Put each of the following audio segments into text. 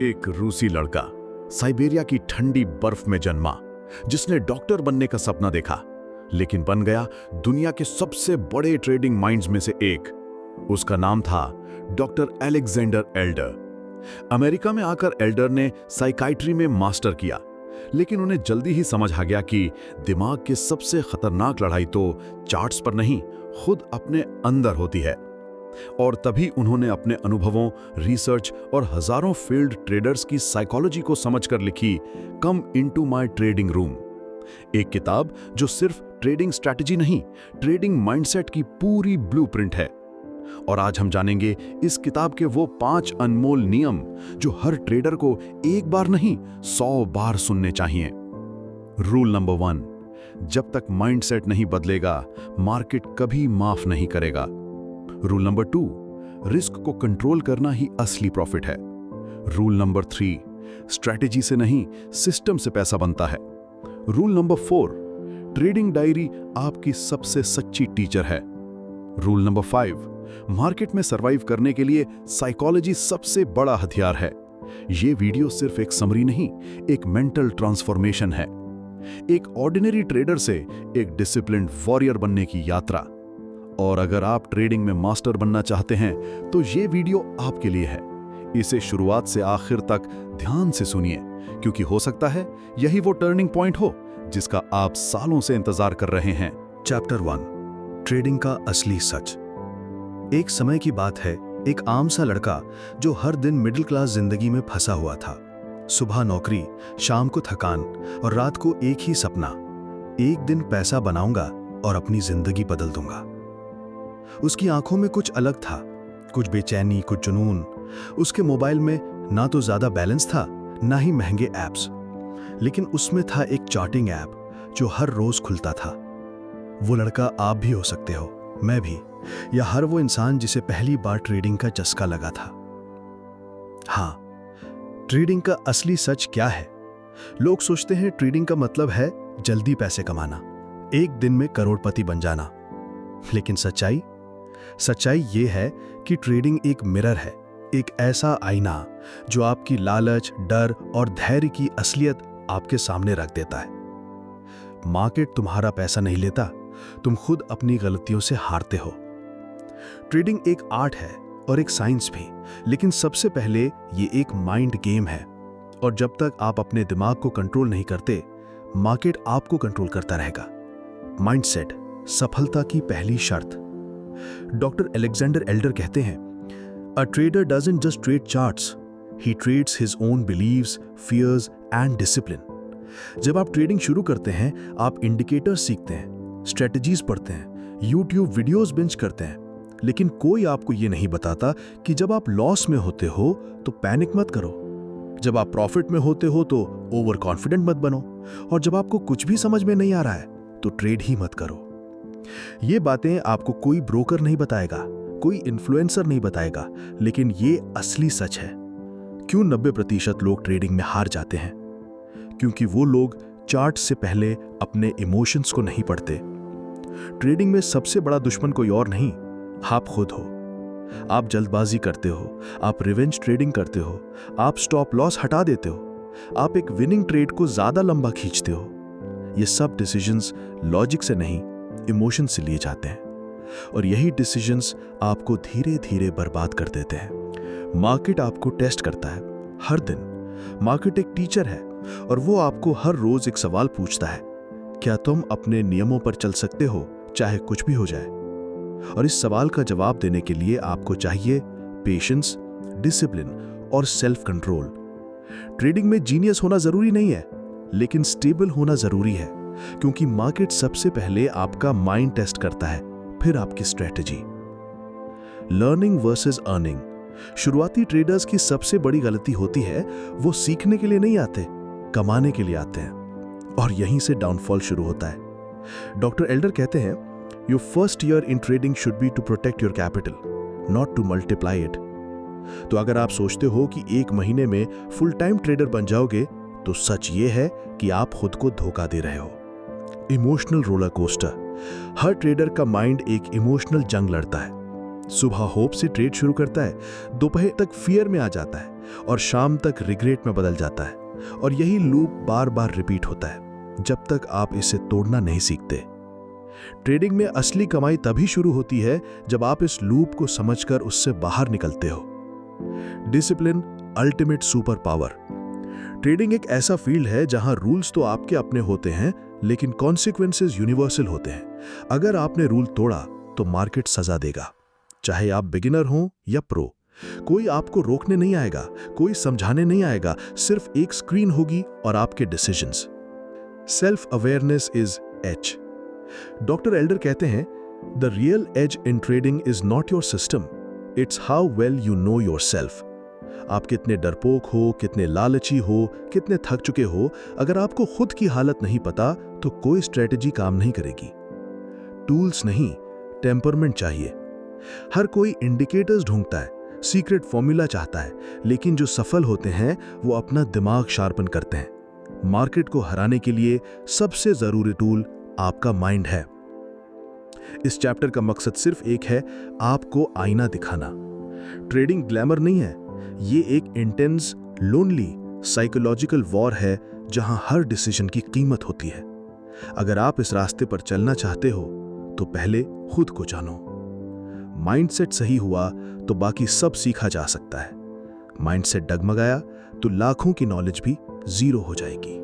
एक रूसी लड़का साइबेरिया की ठंडी बर्फ में जन्मा, जिसने डॉक्टर बनने का सपना देखा, लेकिन बन गया दुनिया के सबसे बड़े ट्रेडिंग माइंड्स में से एक। उसका नाम था डॉक्टर अलेक्जेंडर एल्डर। अमेरिका में आकर एल्डर ने साइकाइट्री में मास्टर किया, लेकिन उन्हें जल्दी ही समझ आ गया कि दिमाग की सबसे खतरनाक लड़ाई तो चार्ट्स पर नहीं, खुद अपने अंदर होती है। और तभी उन्होंने अपने अनुभवों, रिसर्च और हजारों फील्ड ट्रेडर्स की साइकोलॉजी को समझकर लिखी come into my trading room, एक किताब जो सिर्फ ट्रेडिंग स्ट्रैटेजी नहीं, ट्रेडिंग माइंडसेट की पूरी ब्लूप्रिंट है। और आज हम जानेंगे इस किताब के वो 5 अनमोल नियम जो हर ट्रेडर को एक बार नहीं 100 बार सुनने चाहिए। रूल नंबर 1, जब तक माइंडसेट नहीं बदलेगा, मार्केट कभी माफ नहीं करेगा। रूल नंबर 2, रिस्क को कंट्रोल करना ही असली प्रॉफिट है। रूल नंबर 3, स्ट्रैटेजी से नहीं, सिस्टम से पैसा बनता है। रूल नंबर 4, ट्रेडिंग डायरी आपकी सबसे सच्ची टीचर है। रूल नंबर 5, मार्केट में सरवाइव करने के लिए साइकोलॉजी सबसे बड़ा हथियार है। यह वीडियो सिर्फ एक समरी नहीं, एक मेंटल ट्रांसफॉर्मेशन है, एक ऑर्डिनरी ट्रेडर से एक डिसिप्लिन्ड वॉरियर बनने की यात्रा। और अगर आप ट्रेडिंग में मास्टर बनना चाहते हैं तो यह वीडियो आपके लिए है। इसे शुरुआत से आखिर तक ध्यान से सुनिए, क्योंकि हो सकता है यही वो टर्निंग पॉइंट हो जिसका आप सालों से इंतजार कर रहे हैं। चैप्टर 1, ट्रेडिंग का असली सच। एक समय की बात है, एक आम सा लड़का जो हर दिन मिडिल क्लास जिंदगी में फंसा हुआ था। सुबह नौकरी, शाम को थकान और रात को एक ही सपना, एक दिन पैसा बनाऊंगा और अपनी जिंदगी बदल दूंगा। उसकी आंखों में कुछ अलग था, कुछ बेचैनी, कुछ जुनून। उसके मोबाइल में ना तो ज्यादा बैलेंस था, ना ही महंगे ऐप्स, लेकिन उसमें था एक चार्टिंग ऐप जो हर रोज खुलता था। वो लड़का आप भी हो सकते हो, मैं भी, या हर वो इंसान जिसे पहली बार ट्रेडिंग का चस्का लगा था। हाँ, ट्रेडिंग का असली सच क्या है? लोग सोचते हैं ट्रेडिंग का मतलब है जल्दी पैसे कमाना, एक दिन में करोड़पति बन जाना। लेकिन सच्चाई ये है कि ट्रेडिंग एक मिरर है, एक ऐसा आईना जो आपकी लालच, डर और धैर्य की असलियत आपके सामने रख देता है। मार्केट तुम्हारा पैसा नहीं लेता, तुम खुद अपनी गलतियों से हारते हो। ट्रेडिंग एक आर्ट है और एक साइंस भी, लेकिन सबसे पहले ये एक माइंड गेम है। और जब तक आप अपने दिमाग को कंट्रोल नहीं करते, मार्केट आपको कंट्रोल करता रहेगा। माइंडसेट सफलता की पहली शर्त। डॉक्टर अलेक्जेंडर एल्डर कहते हैं, a trader doesn't just trade charts, he trades his own beliefs, fears and discipline. जब आप ट्रेडिंग शुरू करते हैं, आप इंडिकेटर्स सीखते हैं, स्ट्रेटजीज पढ़ते हैं, यूट्यूब वीडियोस बिंज करते हैं, लेकिन कोई आपको यह नहीं बताता कि जब आप लॉस में होते हो तो पैनिक मत करो, जब आप प्रॉफिट में होते हो तो ओवर कॉन्फिडेंट मत बनो, और जब आपको कुछ भी समझ में नहीं आ रहा है तो ट्रेड ही मत करो। ये बातें आपको कोई ब्रोकर नहीं बताएगा, कोई इन्फ्लुएंसर नहीं बताएगा, लेकिन ये असली सच है। क्यों 90% लोग ट्रेडिंग में हार जाते हैं? क्योंकि वो लोग चार्ट से पहले अपने इमोशंस को नहीं पढ़ते। ट्रेडिंग में सबसे बड़ा दुश्मन कोई और नहीं, आप खुद हो। आप जल्दबाजी करते हो, आप रिवेंज ट्रेडिंग करते हो, आप स्टॉप लॉस हटा देते हो, आप एक विनिंग ट्रेड को ज्यादा लंबा खींचते हो। ये सब डिसीजंस लॉजिक से नहीं, इमोशन से लिए जाते हैं, और यही डिसीजंस आपको धीरे धीरे बर्बाद कर देते हैं। मार्केट आपको टेस्ट करता है हर दिन। मार्केट एक टीचर है और वो आपको हर रोज एक सवाल पूछता है, क्या तुम अपने नियमों पर चल सकते हो चाहे कुछ भी हो जाए? और इस सवाल का जवाब देने के लिए आपको चाहिए पेशेंस, डिसिप्लिन और सेल्फ कंट्रोल। ट्रेडिंग में जीनियस होना जरूरी नहीं है, लेकिन स्टेबल होना जरूरी है, क्योंकि मार्केट सबसे पहले आपका माइंड टेस्ट करता है, फिर आपकी स्ट्रेटजी। Learning versus earning. शुरुआती ट्रेडर्स की सबसे बड़ी गलती होती है, वो सीखने के लिए नहीं आते, कमाने के लिए आते हैं, और यहीं से डाउनफॉल शुरू होता है। डॉक्टर एल्डर कहते हैं, your first year in trading should be to protect your capital, not to multiply it. तो अगर आप सोचते हो कि एक महीने में फुल टाइम ट्रेडर बन जाओगे, तो सच ये है कि आप खुद को धोखा दे रहे हो। Emotional roller coaster. हर ट्रेडर का माइंड एक इमोशनल जंग लड़ता है। सुबह होप से ट्रेड शुरू करता है, दोपहर तक फियर में आ जाता है, और शाम तक रिग्रेट में बदल जाता है। और यही लूप बार बार रिपीट होता है जब तक आप इसे तोड़ना नहीं सीखते। ट्रेडिंग में असली कमाई तभी शुरू होती है जब आप इस लूप को समझकर उससे बाहर निकलते हो। Discipline ultimate super power. Trading एक ऐसा फील्ड है जहां रूल्स तो आपके अपने होते हैं, लेकिन कॉन्सिक्वेंसेस यूनिवर्सल होते हैं। अगर आपने रूल तोड़ा तो मार्केट सजा देगा, चाहे आप बिगिनर हो या प्रो। कोई आपको रोकने नहीं आएगा, कोई समझाने नहीं आएगा, सिर्फ एक स्क्रीन होगी और आपके decisions. Self awareness is edge. Doctor Elder कहते हैं, the real edge in trading is not your system, it's how well you know yourself. आप कितने डरपोक हो, कितने लालची हो, कितने थक चुके हो, अगर आपको खुद की हालत नहीं पता तो कोई स्ट्रेटेजी काम नहीं करेगी। टूल्स नहीं, टेम्परमेंट चाहिए। हर कोई इंडिकेटर्स ढूंढता है, सीक्रेट फॉर्मूला चाहता है, लेकिन जो सफल होते हैं वो अपना दिमाग शार्पन करते हैं। मार्केट को हराने के लिए सबसे जरूरी टूल आपका माइंड है। इस चैप्टर का मकसद सिर्फ एक है, आपको आईना दिखाना। ट्रेडिंग ग्लैमर नहीं है, ये एक इंटेंस, लोनली साइकोलॉजिकल वॉर है जहां हर डिसीजन की कीमत होती है। अगर आप इस रास्ते पर चलना चाहते हो तो पहले खुद को जानो। माइंडसेट सही हुआ तो बाकी सब सीखा जा सकता है। माइंडसेट डगमगाया तो लाखों की नॉलेज भी जीरो हो जाएगी।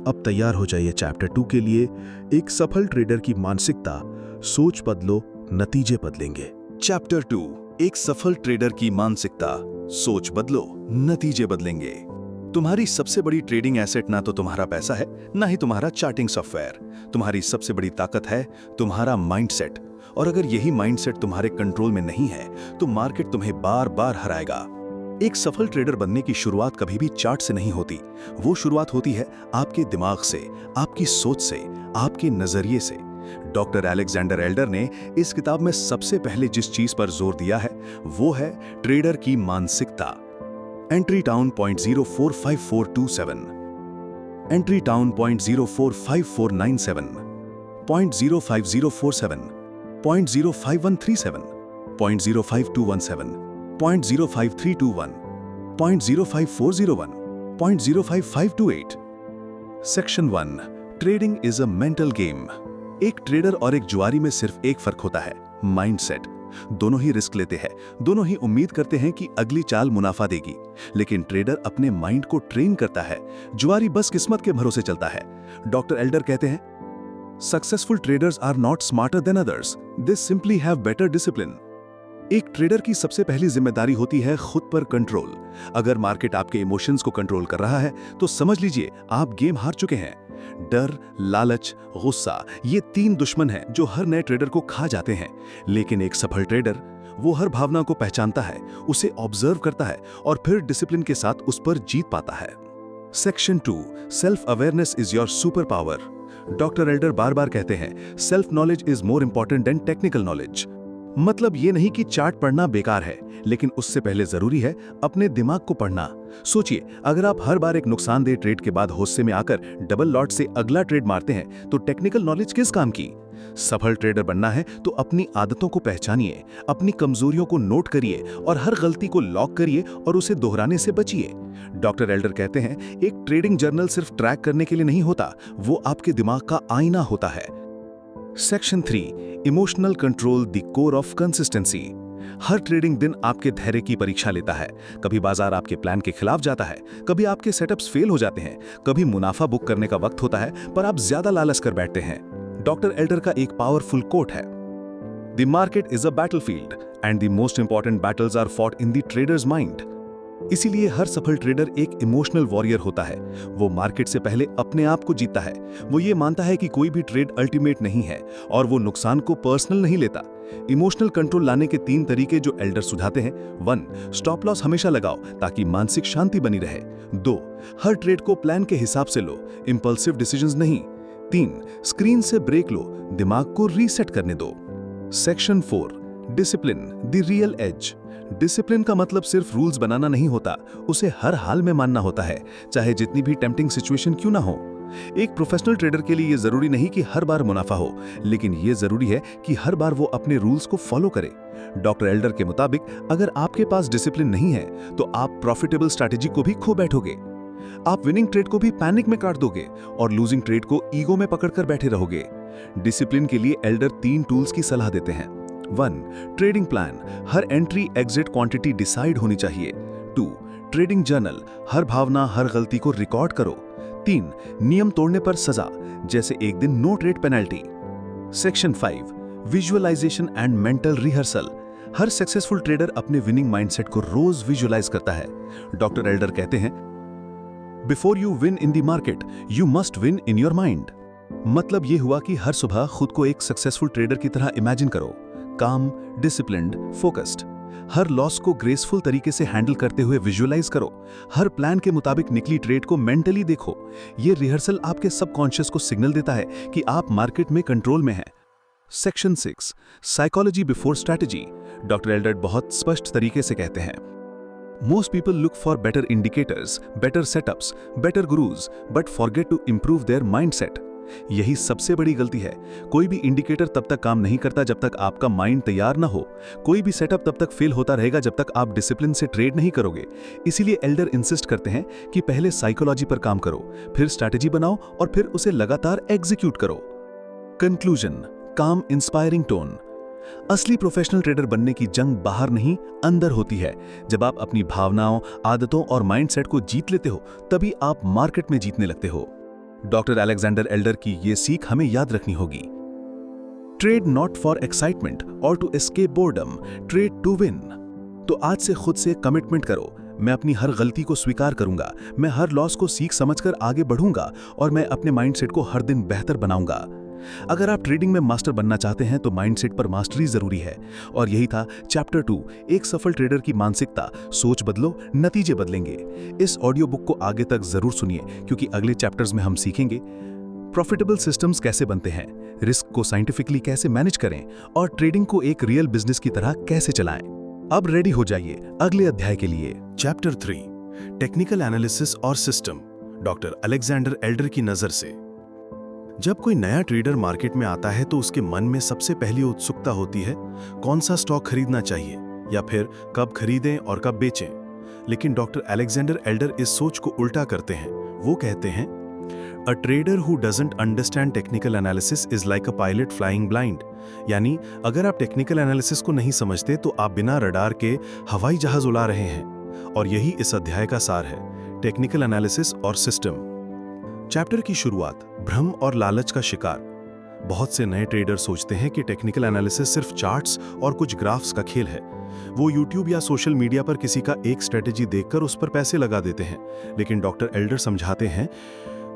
अब तैयार हो जाइए चैप्टर 2 के लिए, एक सफल ट्रेडर की मानसिकता। सोच बदलो, नतीजे बदलेंगे। चैप्टर 2, एक सफल ट्रेडर की मानसिकता। सोच बदलो, नतीजे बदलेंगे। तुम्हारी सबसे बड़ी ट्रेडिंग एसेट ना तो तुम्हारा पैसा है, ना ही तुम्हारा चार्टिंग सॉफ्टवेयर। तुम्हारी सबसे बड़ी ताकत है तुम्हारा माइंडसेट। और अगर यही माइंडसेट तुम्हारे कंट्रोल में नहीं है तो मार्केट तुम्हें बार बार हराएगा। एक सफल ट्रेडर बनने की शुरुआत कभी भी चार्ट से नहीं होती, वो शुरुआत होती है आपके दिमाग से, आपकी सोच से, आपके नजरिए से। डॉक्टर अलेक्जेंडर एल्डर ने इस किताब में सबसे पहले जिस चीज पर जोर दिया है वो है ट्रेडर की मानसिकता। Entry town 0.045427, entry town 0.045497, 0.05047, 0.05137, 0.05217, 0.05321, 0.05401, 0.05528। Section 1, trading is a mental game. एक ट्रेडर और एक जुआरी में सिर्फ एक फर्क होता है, माइंडसेट। दोनों ही रिस्क लेते हैं, दोनों ही उम्मीद करते हैं कि अगली चाल मुनाफा देगी, लेकिन ट्रेडर अपने माइंड को ट्रेन करता है, जुआरी बस किस्मत के भरोसे चलता है। डॉक्टर एल्डर कहते हैं, successful traders are not smarter than others, they simply have better discipline. एक ट्रेडर की सबसे पहली जिम्मेदारी होती है खुद पर कंट्रोल। अगर मार्केट आपके इमोशंस को कंट्रोल कर रहा है तो समझ लीजिए आप गेम हार चुके हैं। डर, लालच, गुस्सा, ये 3 दुश्मन हैं जो हर नए ट्रेडर को खा जाते हैं। लेकिन एक सफल ट्रेडर वो हर भावना को पहचानता है, उसे ऑब्जर्व करता है और फिर डिसिप्लिन के साथ उस पर जीत पाता है। Section 2, self awareness is your super power. Doctor Elder बार बार कहते हैं, self knowledge is more important than technical knowledge. मतलब ये नहीं कि चार्ट पढ़ना बेकार है, लेकिन उससे पहले जरूरी है अपने दिमाग को पढ़ना। सोचिए, अगर आप हर बार एक नुकसानदेह ट्रेड के बाद होश में आकर डबल लॉट से अगला ट्रेड मारते हैं तो टेक्निकल नॉलेज किस काम की। सफल ट्रेडर बनना है तो अपनी आदतों को पहचानिए, अपनी कमजोरियों को नोट करिए और हर गलती को लॉक करिए और उसे दोहराने से बचिए। डॉक्टर एल्डर कहते हैं, एक ट्रेडिंग जर्नल सिर्फ ट्रैक करने के लिए नहीं होता, वो आपके दिमाग का आईना होता है। Section 3, emotional control, the core of consistency. Her trading दिन आपके धैर्य की परीक्षा लेता है। कभी बाजार आपके प्लान के खिलाफ जाता है, कभी आपके सेटअप्स फेल हो जाते हैं, कभी मुनाफा बुक करने का वक्त होता है पर आप ज्यादा लालच कर बैठते हैं। डॉक्टर एल्डर का एक पावरफुल कोट है, the market is a battlefield and the most important battles are fought in the traders mind. इसीलिए हर सफल ट्रेडर एक इमोशनल वॉरियर होता है। वो मार्केट से पहले अपने आप को जीतता है। वो ये मानता है कि कोई भी ट्रेड अल्टीमेट नहीं है और वो नुकसान को पर्सनल नहीं लेता। इमोशनल कंट्रोल लाने के 3 तरीके जो एल्डर सुझाते हैं। 1, स्टॉप लॉस हमेशा लगाओ ताकि मानसिक शांति बनी रहे। 2, हर ट्रेड को प्लान के हिसाब से लो, इंपल्सिव डिसीजंस नहीं। 3, स्क्रीन से ब्रेक लो, दिमाग को रीसेट करने दो। Section 4, discipline, the real edge. Discipline का मतलब सिर्फ रूल्स बनाना नहीं होता, उसे हर हाल में मानना होता है, चाहे जितनी भी टेम्पटिंग सिचुएशन क्यों ना हो। एक प्रोफेशनल ट्रेडर के लिए ये जरूरी नहीं कि हर बार मुनाफा हो, लेकिन ये जरूरी है कि हर बार वो अपने रूल्स को फॉलो करे। डॉक्टर एल्डर के मुताबिक अगर आपके पास डिसिप्लिन नहीं है तो आप प्रॉफिटेबल स्ट्रैटेजी को भी खो बैठोगे। आप विनिंग ट्रेड को भी पैनिक में काट दोगे और लूजिंग ट्रेड को ईगो में पकड़कर बैठे रहोगे। डिसिप्लिन के लिए एल्डर 3 टूल्स की सलाह देते हैं। 1. ट्रेडिंग प्लान, हर एंट्री एग्जिट क्वांटिटी डिसाइड होनी चाहिए। 2. ट्रेडिंग जर्नल, हर भावना हर गलती को रिकॉर्ड करो। 3. नियम तोड़ने पर सजा, जैसे एक दिन no trade penalty. Section 5. Visualization and mental rehearsal, हर सक्सेसफुल ट्रेडर अपने विनिंग माइंडसेट को रोज विजुअलाइज करता है। डॉक्टर एल्डर कहते हैं, before you win in the market you must win in your mind. मतलब ये हुआ कि हर सुबह खुद को एक सक्सेसफुल ट्रेडर की तरह इमेजिन करो, काम, डिसिप्लिन्ड, फोकस्ड। हर लॉस को ग्रेसफुल तरीके से हैंडल करते हुए विजुअलाइज करो। हर प्लान के मुताबिक निकली ट्रेड को मेंटली देखो। ये रिहर्सल आपके सबकॉन्शियस को सिग्नल देता है कि आप मार्केट में कंट्रोल में हैं। Section 6. Psychology before strategy, doctor Elder बहुत स्पष्ट तरीके से कहते हैं, most people look for better indicators, better setups, better gurus, but forget to improve their mindset. यही सबसे बड़ी गलती है। कोई भी इंडिकेटर तब तक काम नहीं करता जब तक आपका माइंड तैयार ना हो। कोई भी सेटअप तब तक फेल होता रहेगा जब तक आप डिसिप्लिन से ट्रेड नहीं करोगे। इसीलिए एल्डर इंसिस्ट करते हैं कि पहले साइकोलॉजी पर काम करो, फिर स्ट्रैटेजी बनाओ और फिर उसे लगातार एग्जीक्यूट करो। कंक्लूजन, काम इंस्पायरिंग टोन। असली प्रोफेशनल ट्रेडर बनने की जंग बाहर नहीं, अंदर होती है। जब आप अपनी भावनाओं, आदतों और माइंडसेट को जीत लेते हो, तभी आप मार्केट में जीतने लगते हो। डॉक्टर अलेक्जेंडर एल्डर की ये सीख हमें याद रखनी होगी। ट्रेड नॉट फॉर एक्साइटमेंट और to escape boredom, trade to win. तो आज से खुद से कमिटमेंट करो, मैं अपनी हर गलती को स्वीकार करूंगा, मैं हर लॉस को सीख समझकर आगे बढ़ूंगा और मैं अपने माइंडसेट को हर दिन बेहतर बनाऊंगा। अगर आप ट्रेडिंग में मास्टर बनना चाहते हैं तो माइंडसेट पर मास्टरी जरूरी है। और यही था चैप्टर 2, एक सफल ट्रेडर की मानसिकता। सोच बदलो, नतीजे बदलेंगे। इस ऑडियो बुक को आगे तक जरूर सुनिए, क्योंकि अगले चैप्टर्स में हम सीखेंगे प्रॉफिटेबल सिस्टम्स कैसे बनते हैं, रिस्क को साइंटिफिकली कैसे मैनेज करें और ट्रेडिंग को एक रियल बिजनेस की तरह कैसे चलाएं। अब रेडी हो जाइए अगले अध्याय के लिए। चैप्टर 3, टेक्निकल एनालिसिस और सिस्टम, डॉक्टर अलेक्जेंडर एल्डर की नजर से। जब कोई नया ट्रेडर मार्केट में आता है तो उसके मन में सबसे पहली उत्सुकता होती है कौन सा स्टॉक खरीदना चाहिए या फिर कब खरीदें और कब बेचें। लेकिन डॉक्टर अलेक्जेंडर एल्डर इस सोच को उल्टा करते हैं। वो कहते हैं, a trader who doesn't understand technical analysis is like a pilot flying blind. यानी अगर आप टेक्निकल एनालिसिस को नहीं समझते तो आप बिना रडार के हवाई जहाज उड़ा रहे हैं। और यही इस अध्याय का सार है, टेक्निकल एनालिसिस और सिस्टम। चैप्टर की शुरुआत, भ्रम और लालच का शिकार। बहुत से नए ट्रेडर सोचते हैं कि टेक्निकल एनालिसिस सिर्फ चार्ट्स और कुछ ग्राफ्स का खेल है। वो यूट्यूब या सोशल मीडिया पर किसी का एक स्ट्रेटेजी देखकर उस पर पैसे लगा देते हैं। लेकिन डॉक्टर एल्डर समझाते हैं,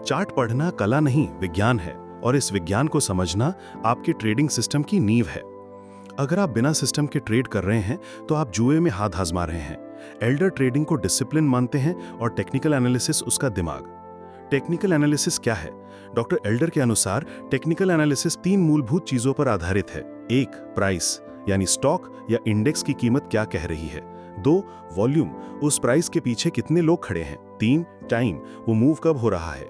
चार्ट पढ़ना कला नहीं, विज्ञान है, और इस विज्ञान को समझना आपके ट्रेडिंग सिस्टम की नींव है। अगर आप बिना सिस्टम के ट्रेड कर रहे हैं तो आप जुए में हाथ आजमा रहे हैं। एल्डर ट्रेडिंग को डिसिप्लिन मानते हैं और टेक्निकल एनालिसिस उसका दिमाग। टेक्निकल एनालिसिस क्या है? डॉक्टर एल्डर के अनुसार टेक्निकल एनालिसिस 3 मूलभूत चीजों पर आधारित है। 1. प्राइस, यानी स्टॉक या इंडेक्स की कीमत क्या कह रही है। 2. वॉल्यूम, उस प्राइस के पीछे कितने लोग खड़े हैं। 3. टाइम, वो मूव कब हो रहा है।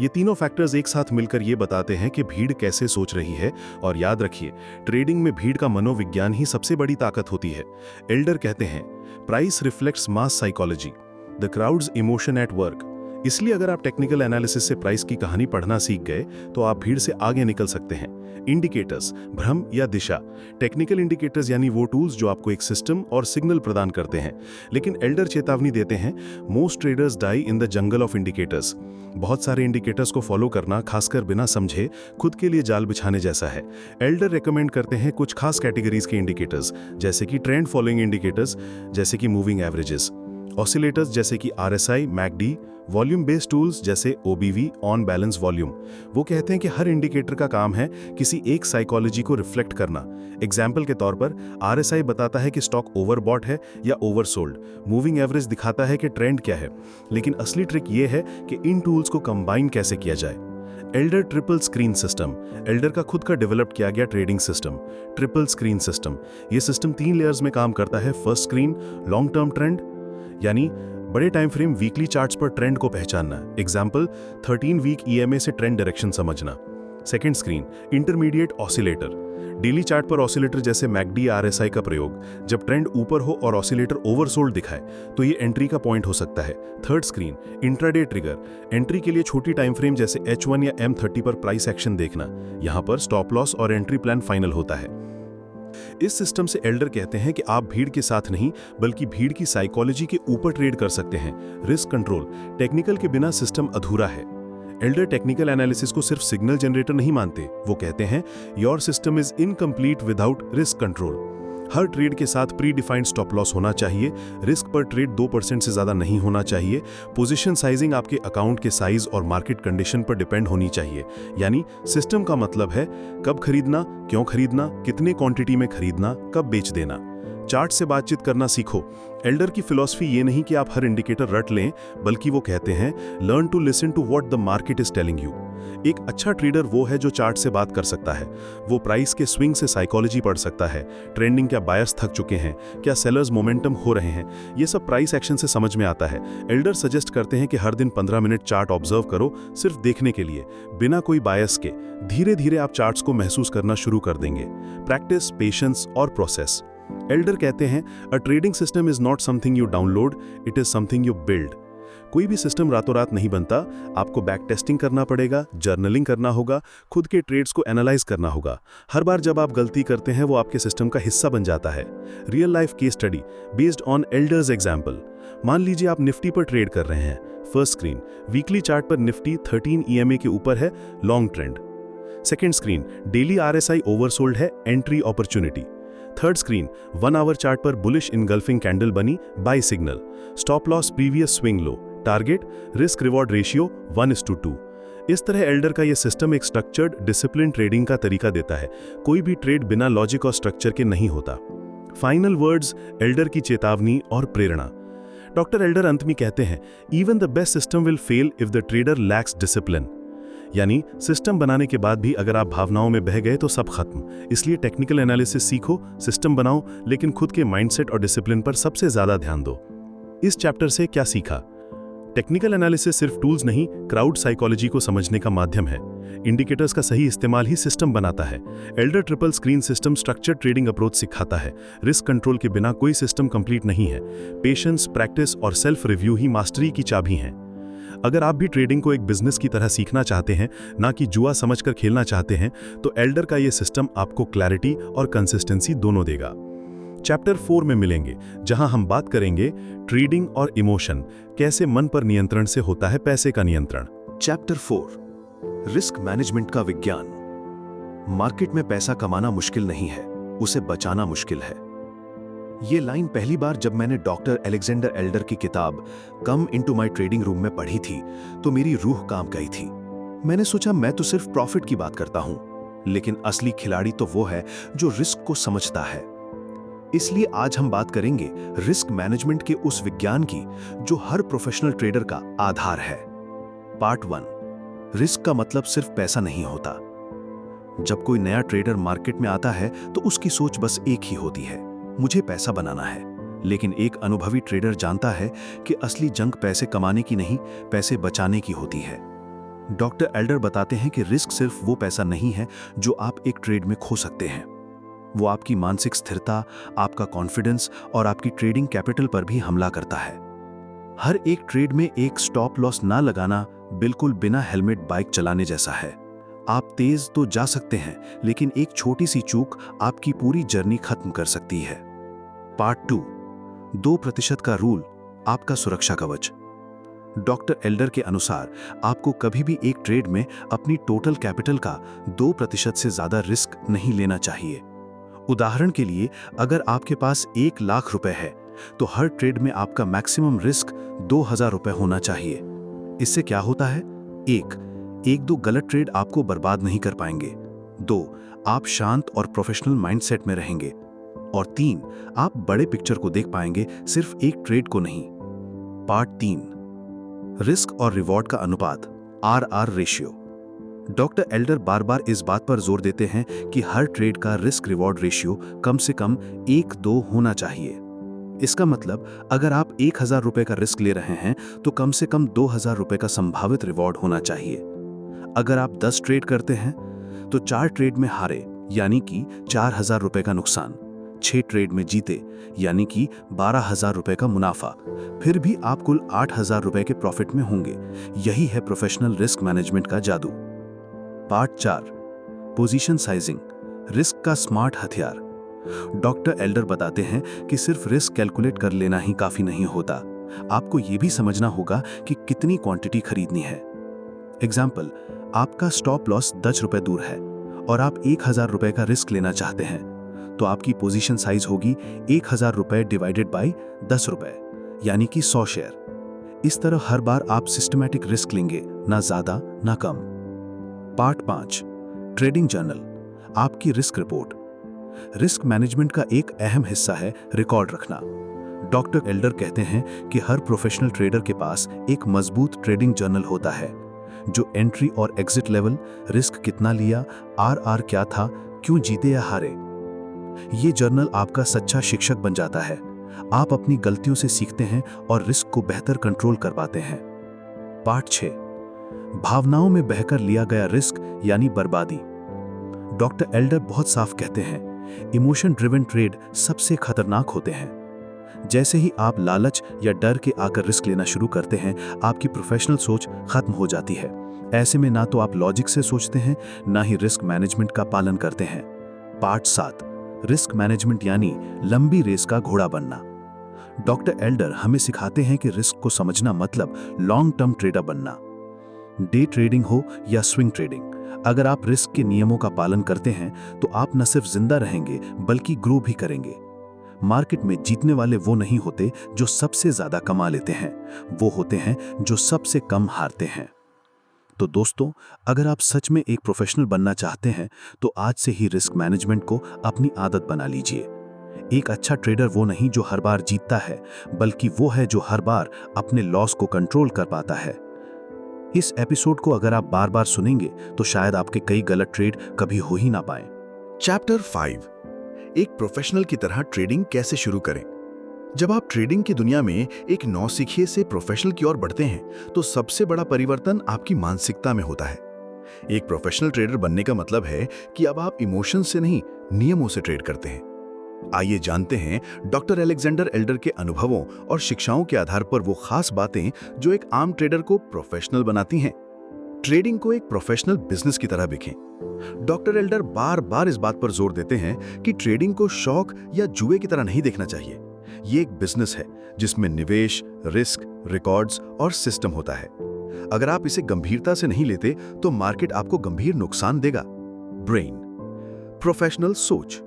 ये तीनों फैक्टर्स एक साथ मिलकर ये बताते हैं कि भीड़ कैसे सोच रही है। और याद रखिए, ट्रेडिंग में भीड़ का मनोविज्ञान ही सबसे बड़ी ताकत होती है। एल्डर कहते हैं, price reflects mass psychology, the crowds emotion at work. इसलिए अगर आप टेक्निकल एनालिसिस से प्राइस की कहानी पढ़ना सीख गए तो आप भीड़ से आगे निकल सकते हैं। इंडिकेटर्स, भ्रम या दिशा। टेक्निकल इंडिकेटर्स यानी वो टूल्स जो आपको एक सिस्टम और सिग्नल प्रदान करते हैं। लेकिन एल्डर चेतावनी देते हैं, most traders die in the jungle of indicators. बहुत सारे इंडिकेटर्स को फॉलो करना, खासकर बिना समझे, खुद के लिए जाल बिछाने जैसा है। एल्डर रेकमेंड करते हैं कुछ खास कैटेगरीज के इंडिकेटर्स, जैसे कि ट्रेंड फॉलोइंग इंडिकेटर्स, जैसे कि मूविंग एवरेजेस, ऑसिलेटर्स जैसे कि RSI, MACD, volume based tools जैसे OBV, ऑन बैलेंस वॉल्यूम। वो कहते हैं कि हर इंडिकेटर का काम है किसी एक साइकोलॉजी को रिफ्लेक्ट करना। एग्जाम्पल के तौर पर RSI बताता है कि स्टॉक ओवरबॉट है या ओवरसोल्ड। मूविंग एवरेज दिखाता है कि ट्रेंड क्या है। लेकिन असली ट्रिक ये है कि इन टूल्स को कंबाइन कैसे किया जाए। Elder triple screen system, Elder का खुद का डेवलप किया गया trading system. Triple screen system, ये सिस्टम 3 लेयर्स में काम करता है। First screen, long term trend, यानी बड़े टाइम फ्रेम वीकली चार्ट्स पर ट्रेंड को पहचानना, एग्जाम्पल 13 वीक EMA से ट्रेंड डायरेक्शन समझना। Second screen, intermediate oscillator, daily chart पर ऑसिलेटर जैसे मैकडी RSI का प्रयोग, जब ट्रेंड ऊपर हो और ऑसिलेटर ओवरसोल्ड दिखाए तो ये एंट्री का पॉइंट हो सकता है। Third screen, intraday trigger, entry के लिए छोटी टाइम फ्रेम जैसे H1 या M30 पर प्राइस एक्शन देखना, यहां पर स्टॉप लॉस और एंट्री प्लान फाइनल होता है। इस सिस्टम से एल्डर कहते हैं कि आप भीड़ के साथ नहीं बल्कि भीड़ की साइकोलॉजी के ऊपर ट्रेड कर सकते हैं। रिस्क कंट्रोल, टेक्निकल के बिना सिस्टम अधूरा है। एल्डर टेक्निकल एनालिसिस को सिर्फ सिग्नल जनरेटर नहीं मानते, वो कहते हैं your system is incomplete without risk control. Her trade के साथ प्री डिफाइंड स्टॉप लॉस होना चाहिए, रिस्क पर ट्रेड 2% से ज्यादा नहीं होना चाहिए, पोजीशन साइजिंग आपके अकाउंट के साइज और मार्केट कंडीशन पर डिपेंड होनी चाहिए। यानी सिस्टम का मतलब है कब खरीदना, क्यों खरीदना, कितने क्वांटिटी में खरीदना, कब बेच देना। चार्ट से बातचीत करना सीखो। एल्डर की फिलॉसफी ये नहीं कि आप हर इंडिकेटर रट लें, बल्कि वो कहते हैं learn to listen to what the market is telling you. एक अच्छा ट्रेडर वो है जो चार्ट से बात कर सकता है, वो प्राइस के स्विंग से साइकोलॉजी पढ़ सकता है, ट्रेंडिंग क्या बायर्स थक चुके हैं, क्या सेलर्स मोमेंटम हो रहे हैं, ये सब प्राइस एक्शन से समझ में आता है। एल्डर सजेस्ट करते हैं कि हर दिन 15 मिनट चार्ट ऑब्जर्व करो, सिर्फ देखने के लिए, बिना कोई बायस के। धीरे धीरे आप चार्ट्स को महसूस करना शुरू कर देंगे। प्रैक्टिस, पेशेंस और प्रोसेस। एल्डर कहते हैं अ trading system is not something you download, it is something you build. कोई भी सिस्टम रातों रात नहीं बनता, आपको बैक टेस्टिंग करना पड़ेगा, जर्नलिंग करना होगा, खुद के ट्रेड्स को एनालाइज करना होगा। हर बार जब आप गलती करते हैं वो आपके सिस्टम का हिस्सा बन जाता है। Real life case study based on Elder's example. मान लीजिए आप निफ्टी पर ट्रेड कर रहे हैं। फर्स्ट स्क्रीन, वीकली चार्ट पर निफ्टी 13 EMA के ऊपर है, long trend. Second screen, daily RSI oversold है, entry opportunity. Third screen, 1 hour chart पर बुलिश इनगल्फिंग कैंडल बनी, buy signal. Stop loss previous swing low, target risk reward ratio 1:2। इस तरह Elder का यह सिस्टम एक स्ट्रक्चर्ड डिसिप्लिन ट्रेडिंग का तरीका देता है। कोई भी ट्रेड बिना लॉजिक और स्ट्रक्चर के नहीं होता। फाइनल वर्ड्स, एल्डर की चेतावनी और प्रेरणा। डॉक्टर एल्डर अंत में कहते हैं even the best system will fail if the trader lakhs discipline. यानी सिस्टम बनाने के बाद भी अगर आप भावनाओं में बह गए तो सब खत्म। इसलिए टेक्निकल एनालिसिस सीखो, सिस्टम बनाओ, लेकिन खुद के माइंडसेट और डिसिप्लिन पर सबसे ज्यादा ध्यान दो। इस चैप्टर से क्या सीखा? टेक्निकल एनालिसिस सिर्फ टूल्स नहीं, क्राउड साइकोलॉजी को समझने का माध्यम है। इंडिकेटर्स का सही इस्तेमाल ही सिस्टम बनाता है। Elder triple screen system structure trading approach सिखाता है। रिस्क कंट्रोल के बिना कोई सिस्टम कंप्लीट नहीं है। पेशेंस, प्रैक्टिस और सेल्फ रिव्यू ही मास्टरी की चाबी हैं। अगर आप भी ट्रेडिंग को एक बिजनेस की तरह सीखना चाहते हैं, ना कि जुआ समझकर खेलना चाहते हैं, तो एल्डर का ये सिस्टम आपको क्लैरिटी और कंसिस्टेंसी दोनों देगा। चैप्टर 4 में मिलेंगे, जहां हम बात करेंगे ट्रेडिंग और इमोशन, कैसे मन पर नियंत्रण से होता है पैसे का नियंत्रण। चैप्टर 4, रिस्क मैनेजमेंट का विज्ञान। मार्केट में पैसा कमाना मुश्किल नहीं है, उसे बचाना मुश्किल है। ये लाइन पहली बार जब मैंने डॉक्टर अलेक्जेंडर एल्डर की किताब come into my trading room में पढ़ी थी तो मेरी रूह कांप गई थी। मैंने सोचा मैं तो सिर्फ प्रॉफिट की बात करता हूं, लेकिन असली खिलाड़ी तो वो है जो रिस्क को समझता है। इसलिए आज हम बात करेंगे रिस्क मैनेजमेंट के उस विज्ञान की जो हर प्रोफेशनल ट्रेडर का आधार है। पार्ट 1, रिस्क का मतलब सिर्फ पैसा नहीं होता। जब कोई नया ट्रेडर मार्केट में आता है तो उसकी सोच बस एक ही होती है, मुझे पैसा बनाना है। लेकिन एक अनुभवी ट्रेडर जानता है कि असली जंग पैसे कमाने की नहीं, पैसे बचाने की होती है। डॉक्टर एल्डर बताते हैं कि रिस्क सिर्फ वो पैसा नहीं है जो आप एक ट्रेड में खो सकते हैं। वो आपकी मानसिक स्थिरता, आपका कॉन्फिडेंस और आपकी ट्रेडिंग कैपिटल पर भी हमला करता है। हर एक ट्रेड में एक स्टॉप लॉस ना लगाना बिल्कुल बिना हेलमेट बाइक चलाने जैसा है। आप तेज तो जा सकते हैं, लेकिन एक छोटी सी चूक आपकी पूरी जर्नी खत्म कर सकती है। पार्ट 2, 2% का रूल, आपका सुरक्षा कवच। डॉक्टर एल्डर के अनुसार आपको कभी भी एक ट्रेड में अपनी टोटल कैपिटल का 2% से ज्यादा रिस्क नहीं लेना चाहिए। उदाहरण के लिए, अगर आपके पास 1 लाख रुपए है तो हर ट्रेड में आपका मैक्सिमम रिस्क 2000 रुपए होना चाहिए। इससे क्या होता है? 1-2 गलत ट्रेड आपको बर्बाद नहीं कर पाएंगे। 2, आप शांत और प्रोफेशनल माइंडसेट में रहेंगे। और 3, आप बड़े पिक्चर को देख पाएंगे, सिर्फ एक ट्रेड को नहीं। पार्ट 3, रिस्क और रिवॉर्ड का अनुपात, RR रेशियो। डॉक्टर एल्डर बार बार इस बात पर जोर देते हैं कि हर ट्रेड का रिस्क रिवॉर्ड रेशियो कम से कम 1-2 होना चाहिए। इसका मतलब अगर आप 1000 रुपए का रिस्क ले रहे हैं तो कम से कम 2000 रुपए का संभावित रिवॉर्ड होना चाहिए। अगर आप 10 ट्रेड करते हैं तो 4 ट्रेड में हारे यानी कि 4000 रुपए का नुकसान, 6 ट्रेड में जीते यानी कि 12000 रुपए का मुनाफा, फिर भी आप कुल 8000 रुपए के प्रॉफिट में होंगे। यही है प्रोफेशनल रिस्क मैनेजमेंट का जादू। पार्ट 4, पोजीशन साइजिंग, रिस्क का स्मार्ट हथियार। डॉक्टर एल्डर बताते हैं कि सिर्फ रिस्क कैलकुलेट कर लेना ही काफी नहीं होता, आपको यह भी समझना होगा कि कितनी क्वांटिटी खरीदनी है। एग्जाम्पल, आपका स्टॉप लॉस 10 रुपए दूर है और आप 1000 रुपए का रिस्क लेना चाहते हैं, तो आपकी पोजीशन साइज होगी 1000 रुपए डिवाइडेड बाई 10 रुपए यानी कि 100 शेयर। इस तरह हर बार आप सिस्टमैटिक रिस्क लेंगे, ना ज्यादा ना कम। पार्ट 5, ट्रेडिंग जर्नल, आपकी रिस्क रिपोर्ट। रिस्क मैनेजमेंट का एक अहम हिस्सा है रिकॉर्ड रखना। डॉक्टर एल्डर कहते हैं कि हर प्रोफेशनल ट्रेडर के पास एक मजबूत ट्रेडिंग जर्नल होता है जो एंट्री और एग्जिट लेवल, रिस्क कितना लिया, आरआर क्या था, क्यों जीते या हारे। ये जर्नल आपका सच्चा शिक्षक बन जाता है। आप अपनी गलतियों से सीखते हैं और रिस्क को बेहतर कंट्रोल कर पाते हैं। पार्ट 6, भावनाओं में बहकर लिया गया रिस्क यानी बर्बादी। डॉक्टर एल्डर बहुत साफ कहते हैं, इमोशन ड्रिवन ट्रेड सबसे खतरनाक होते हैं। जैसे ही आप लालच या डर के आकर रिस्क लेना शुरू करते हैं, आपकी प्रोफेशनल सोच खत्म हो जाती है। ऐसे में ना तो आप लॉजिक से सोचते हैं, ना ही रिस्क मैनेजमेंट का पालन करते हैं। पार्ट 7, रिस्क मैनेजमेंट यानी लंबी रेस का घोड़ा बनना। डॉक्टर एल्डर हमें सिखाते हैं कि रिस्क को समझना मतलब लॉन्ग टर्म ट्रेडर बनना। डे ट्रेडिंग हो या स्विंग ट्रेडिंग, अगर आप रिस्क के नियमों का पालन करते हैं तो आप न सिर्फ जिंदा रहेंगे बल्कि ग्रो भी करेंगे। मार्केट में जीतने वाले वो नहीं होते जो सबसे ज्यादा कमा लेते हैं, वो होते हैं जो सबसे कम हारते हैं। तो दोस्तों, अगर आप सच में एक प्रोफेशनल बनना चाहते हैं तो आज से ही रिस्क मैनेजमेंट को अपनी आदत बना लीजिए। एक अच्छा ट्रेडर वो नहीं जो हर बार जीतता है, बल्कि वो है जो हर बार अपने लॉस को कंट्रोल कर पाता है। इस एपिसोड को अगर आप बार बार सुनेंगे तो शायद आपके कई गलत ट्रेड कभी हो ही ना पाए। चैप्टर 5, एक प्रोफेशनल की तरह ट्रेडिंग कैसे शुरू करें। जब आप ट्रेडिंग की दुनिया में एक नौसिखिए से प्रोफेशनल की ओर बढ़ते हैं तो सबसे बड़ा परिवर्तन आपकी मानसिकता में होता है। एक प्रोफेशनल ट्रेडर बनने का मतलब है कि अब आप इमोशन से नहीं, नियमों से ट्रेड करते हैं। आइए जानते हैं डॉक्टर अलेक्जेंडर एल्डर के अनुभवों और शिक्षाओं के आधार पर वो खास बातें जो एक आम ट्रेडर को प्रोफेशनल बनाती हैं। ट्रेडिंग को एक प्रोफेशनल बिजनेस की तरह देखें। डॉक्टर एल्डर बार बार इस बात पर जोर देते हैं कि ट्रेडिंग को शौक या जुए की तरह नहीं देखना चाहिए। ये एक बिजनेस है जिसमें निवेश, रिस्क, रिकॉर्ड्स और सिस्टम होता है। अगर आप इसे गंभीरता से नहीं लेते तो मार्केट आपको गंभीर नुकसान देगा। ब्रेन, प्रोफेशनल सोच।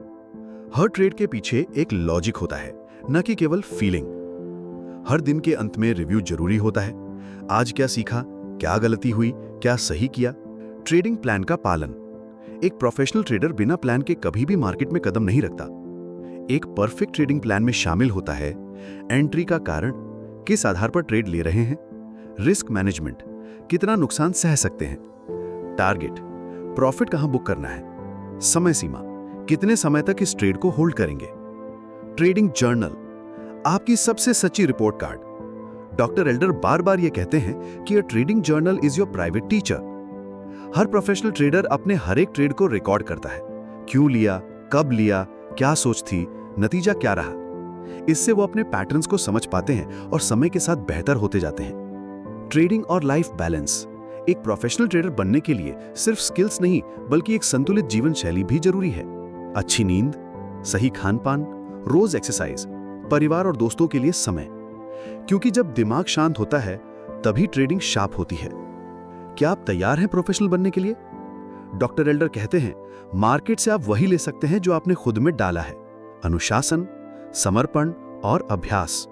हर ट्रेड के पीछे एक लॉजिक होता है, न कि केवल फीलिंग। हर दिन के अंत में रिव्यू जरूरी होता है। आज क्या सीखा, क्या गलती हुई, क्या सही किया। ट्रेडिंग प्लान का पालन। एक प्रोफेशनल ट्रेडर बिना प्लान के कभी भी मार्केट में कदम नहीं रखता। एक परफेक्ट ट्रेडिंग प्लान में शामिल होता है एंट्री का कारण, किस आधार पर ट्रेड ले रहे हैं। रिस्क मैनेजमेंट, कितना नुकसान सह सकते हैं। टारगेट, प्रॉफिट कहां बुक करना है। समय सीमा, कितने समय तक इस ट्रेड को होल्ड करेंगे। ट्रेडिंग जर्नल, आपकी सबसे सच्ची रिपोर्ट कार्ड। डॉक्टर एल्डर बार बार ये कहते हैं कि trading journal is your private teacher. Her professional trader अपने हर एक ट्रेड को रिकॉर्ड करता है। क्यों लिया, कब लिया, क्या सोच थी, नतीजा क्या रहा। इससे वो अपने पैटर्न्स को समझ पाते हैं और समय के साथ बेहतर होते जाते हैं। ट्रेडिंग और लाइफ बैलेंस। एक प्रोफेशनल ट्रेडर बनने के लिए सिर्फ स्किल्स नहीं बल्कि एक संतुलित जीवन शैली भी जरूरी है। अच्छी नींद, सही खान पान, रोज एक्सरसाइज, परिवार और दोस्तों के लिए समय। क्योंकि जब दिमाग शांत होता है तभी ट्रेडिंग शार्प होती है। क्या आप तैयार हैं प्रोफेशनल बनने के लिए? डॉक्टर एल्डर कहते हैं, मार्केट से आप वही ले सकते हैं जो आपने खुद में डाला है। अनुशासन, समर्पण और अभ्यास।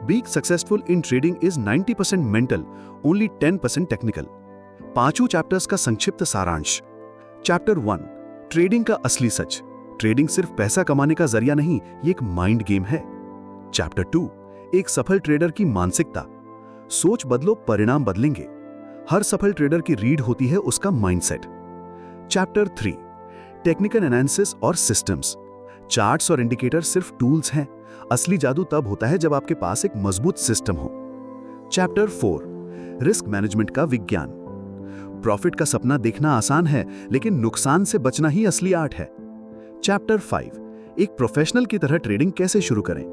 Being successful in trading is 90% mental, only 10% technical. 5 chapters का संक्षिप्त सारांश। चैप्टर 1, ट्रेडिंग का असली सच। ट्रेडिंग सिर्फ पैसा कमाने का जरिया नहीं, ये एक माइंड गेम है। चैप्टर 2, एक सफल ट्रेडर की मानसिकता। सोच बदलो, परिणाम बदलेंगे। हर सफल ट्रेडर की रीड होती है उसका माइंडसेट। चैप्टर 3, टेक्निकल एनालिसिस और सिस्टम्स। चार्ट्स और इंडिकेटर सिर्फ टूल्स हैं, असली जादू तब होता है जब आपके पास एक मजबूत सिस्टम हो। चैप्टर 4, रिस्क मैनेजमेंट का विज्ञान। प्रॉफिट का सपना देखना आसान है, लेकिन नुकसान से बचना ही असली आर्ट है। चैप्टर 5, एक प्रोफेशनल की तरह ट्रेडिंग कैसे शुरू करें।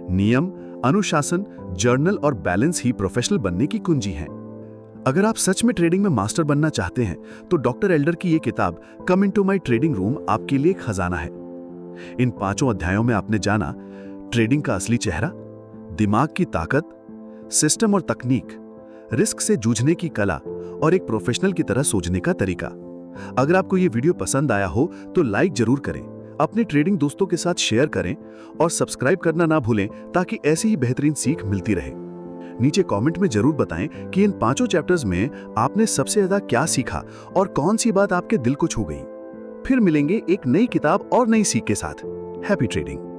नियम, अनुशासन, जर्नल और बैलेंस ही प्रोफेशनल बनने की कुंजी हैं। अगर आप सच में ट्रेडिंग में मास्टर बनना चाहते हैं तो डॉक्टर एल्डर की ये किताब come into my trading room आपके लिए एक खजाना है। इन 5 अध्यायों में आपने जाना ट्रेडिंग का असली चेहरा, दिमाग की ताकत, सिस्टम और तकनीक, रिस्क से जूझने की कला और एक प्रोफेशनल की तरह सोचने का तरीका। अगर आपको ये वीडियो पसंद आया हो तो लाइक जरूर करें, अपने ट्रेडिंग दोस्तों के साथ शेयर करें और सब्सक्राइब करना ना भूलें ताकि ऐसी ही बेहतरीन सीख मिलती रहे। नीचे कमेंट में जरूर बताएं कि इन 5 चैप्टर्स में आपने सबसे ज्यादा क्या सीखा और कौन सी बात आपके दिल को छू गई। फिर मिलेंगे एक नई किताब और नई सीख के साथ। Happy trading.